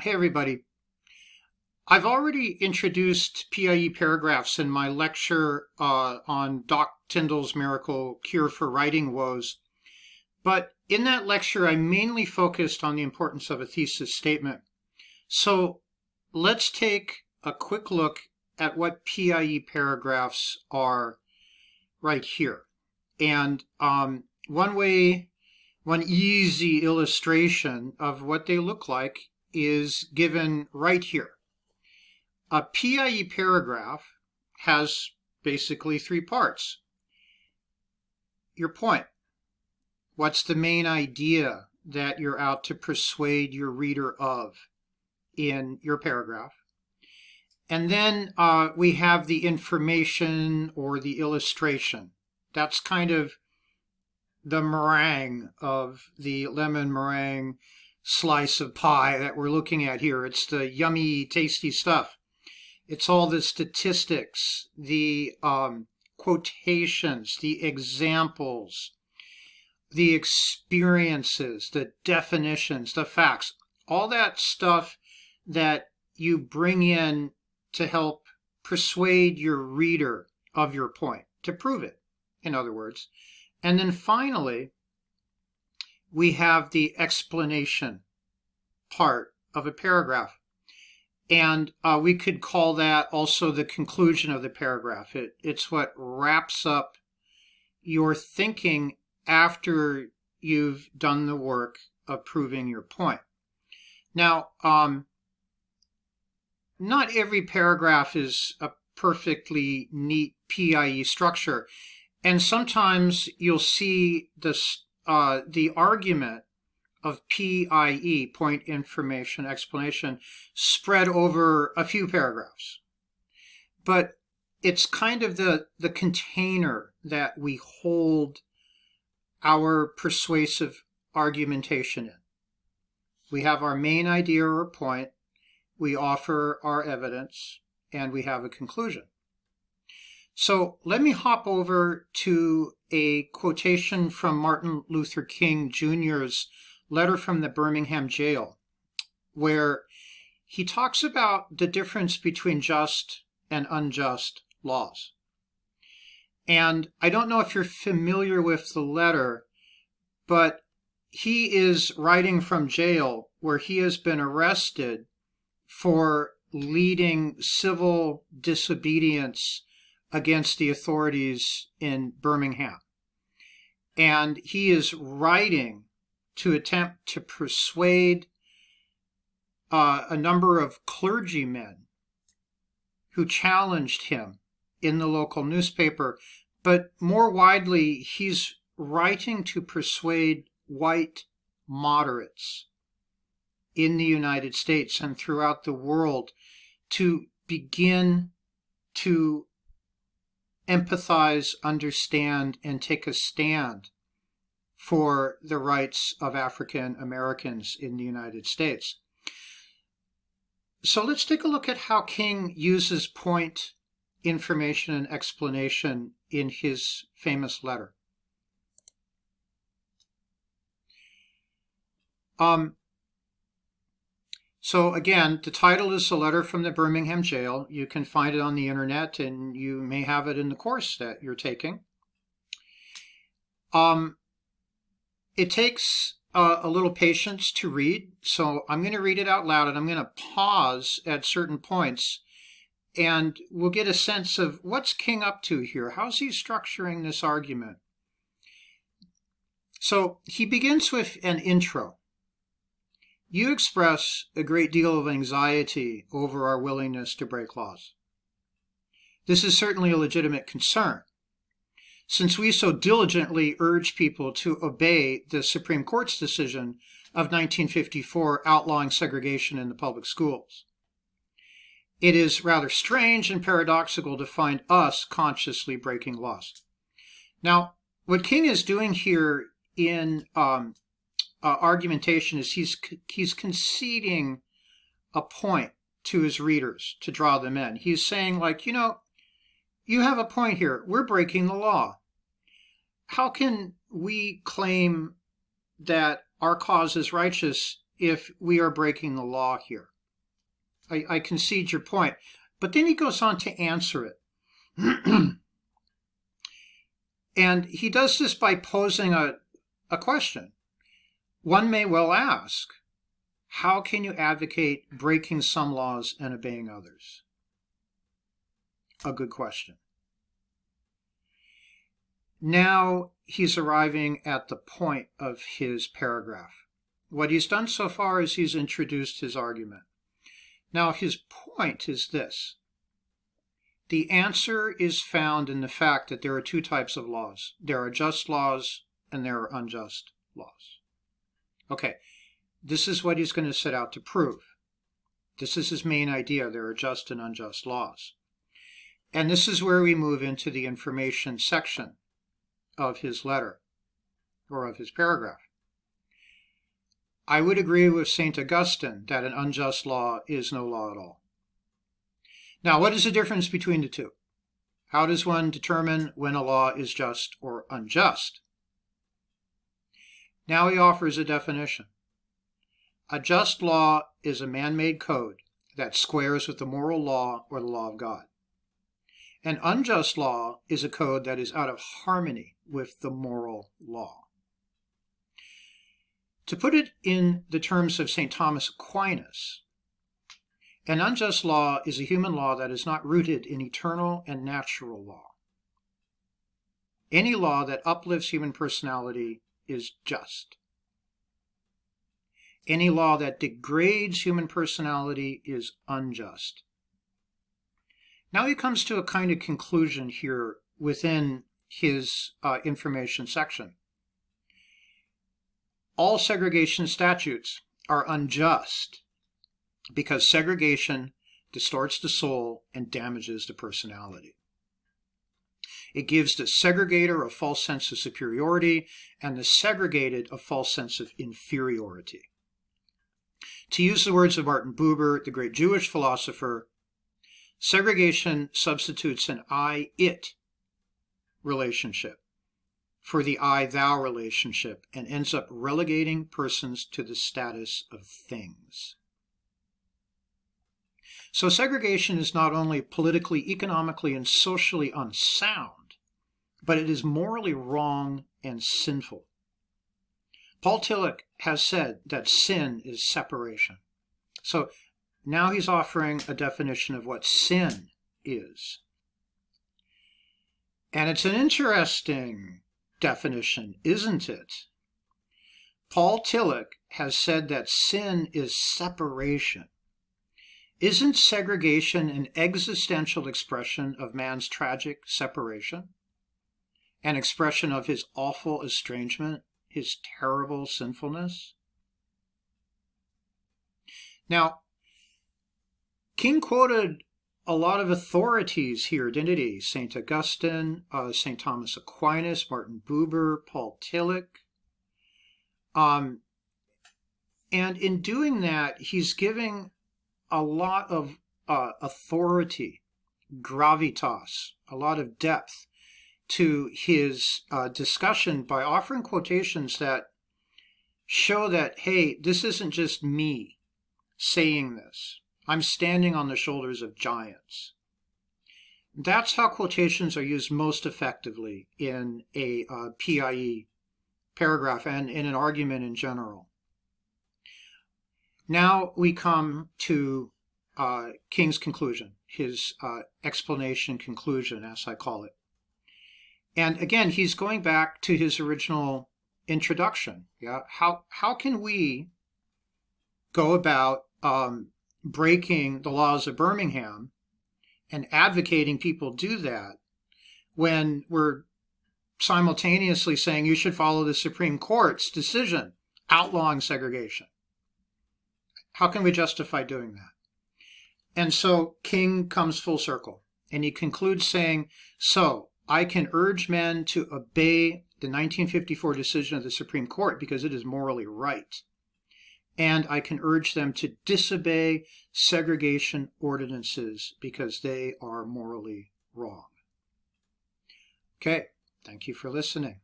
Hey everybody. I've already introduced P.I.E. paragraphs in my lecture on Doc Tyndall's Miracle Cure for Writing Woes, but in that lecture I mainly focused on the importance of a thesis statement. So let's take a quick look at what P.I.E. paragraphs are right here. And one easy illustration of what they look like is given right here. A P.I.E. paragraph has basically three parts. Your point. What's the main idea that you're out to persuade your reader of in your paragraph? And then we have the information or the illustration. That's kind of the meringue of the lemon meringue slice of pie that we're looking at here. It's the yummy, tasty stuff. It's all the statistics, the quotations, the examples, the experiences, the definitions, the facts, all that stuff that you bring in to help persuade your reader of your point, to prove it, in other words. And then finally, we have the explanation part of a paragraph. And we could call that also the conclusion of the paragraph. It's what wraps up your thinking after you've done the work of proving your point. Now, not every paragraph is a perfectly neat P.I.E. structure. And sometimes you'll see this, the argument of P.I.E., point, information, explanation, spread over a few paragraphs. But it's kind of the container that we hold our persuasive argumentation in. We have our main idea or point, we offer our evidence, and we have a conclusion. So let me hop over to a quotation from Martin Luther King Jr.'s letter from the Birmingham jail, where he talks about the difference between just and unjust laws. And I don't know if you're familiar with the letter, but he is writing from jail where he has been arrested for leading civil disobedience against the authorities in Birmingham. And he is writing to attempt to persuade a number of clergymen who challenged him in the local newspaper. But more widely, he's writing to persuade white moderates in the United States and throughout the world to begin to empathize, understand, and take a stand for the rights of African Americans in the United States. So let's take a look at how King uses point, information, and explanation in his famous letter. So again, the title is A Letter from the Birmingham Jail. You can find it on the internet, and you may have it in the course that you're taking. It takes a little patience to read, so I'm going to read it out loud, and I'm going to pause at certain points, and we'll get a sense of what's King up to here. How's he structuring this argument? So he begins with an intro. You express a great deal of anxiety over our willingness to break laws. This is certainly a legitimate concern, since we so diligently urge people to obey the Supreme Court's decision of 1954 outlawing segregation in the public schools. It is rather strange and paradoxical to find us consciously breaking laws. Now, what King is doing here in argumentation is he's conceding a point to his readers to draw them in. He's saying, like, you have a point here. We're breaking the law. How can we claim that our cause is righteous if we are breaking the law here? I concede your point. But then he goes on to answer it. And he does this by posing a question. One may well ask, how can you advocate breaking some laws and obeying others? A good question. Now he's arriving at the point of his paragraph. What he's done so far is he's introduced his argument. Now his point is this. The answer is found in the fact that there are two types of laws. There are just laws and there are unjust laws. Okay, this is what he's going to set out to prove. This is his main idea. There are just and unjust laws. And this is where we move into the information section of his letter, or of his paragraph. I would agree with St. Augustine that an unjust law is no law at all. Now, what is the difference between the two? How does one determine when a law is just or unjust? Now he offers a definition. A just law is a man-made code that squares with the moral law or the law of God. An unjust law is a code that is out of harmony with the moral law. To put it in the terms of St. Thomas Aquinas, an unjust law is a human law that is not rooted in eternal and natural law. Any law that uplifts human personality is just. Any law that degrades human personality is unjust. Now he comes to a kind of conclusion here within his information section. All segregation statutes are unjust because segregation distorts the soul and damages the personality. It gives the segregator a false sense of superiority and the segregated a false sense of inferiority. To use the words of Martin Buber, the great Jewish philosopher, segregation substitutes an I-it relationship for the I-thou relationship and ends up relegating persons to the status of things. So segregation is not only politically, economically, and socially unsound, but it is morally wrong and sinful. Paul Tillich has said that sin is separation. So now he's offering a definition of what sin is. And it's an interesting definition, isn't it? Paul Tillich has said that sin is separation. Isn't segregation an existential expression of man's tragic separation? An expression of his awful estrangement, his terrible sinfulness? Now, King quoted a lot of authorities here, didn't he? St. Augustine, St. Thomas Aquinas, Martin Buber, Paul Tillich. And in doing that, he's giving a lot of authority, gravitas, a lot of depth to his discussion by offering quotations that show that, hey, this isn't just me saying this. I'm standing on the shoulders of giants. That's how quotations are used most effectively in a P.I.E. paragraph and in an argument in general. Now we come to King's conclusion, his explanation conclusion, as I call it. And again, he's going back to his original introduction. Yeah, how can we go about breaking the laws of Birmingham and advocating people do that when we're simultaneously saying you should follow the Supreme Court's decision outlawing segregation? How can we justify doing that? And so King comes full circle, and he concludes saying, so I can urge men to obey the 1954 decision of the Supreme Court because it is morally right. And I can urge them to disobey segregation ordinances because they are morally wrong. Okay, thank you for listening.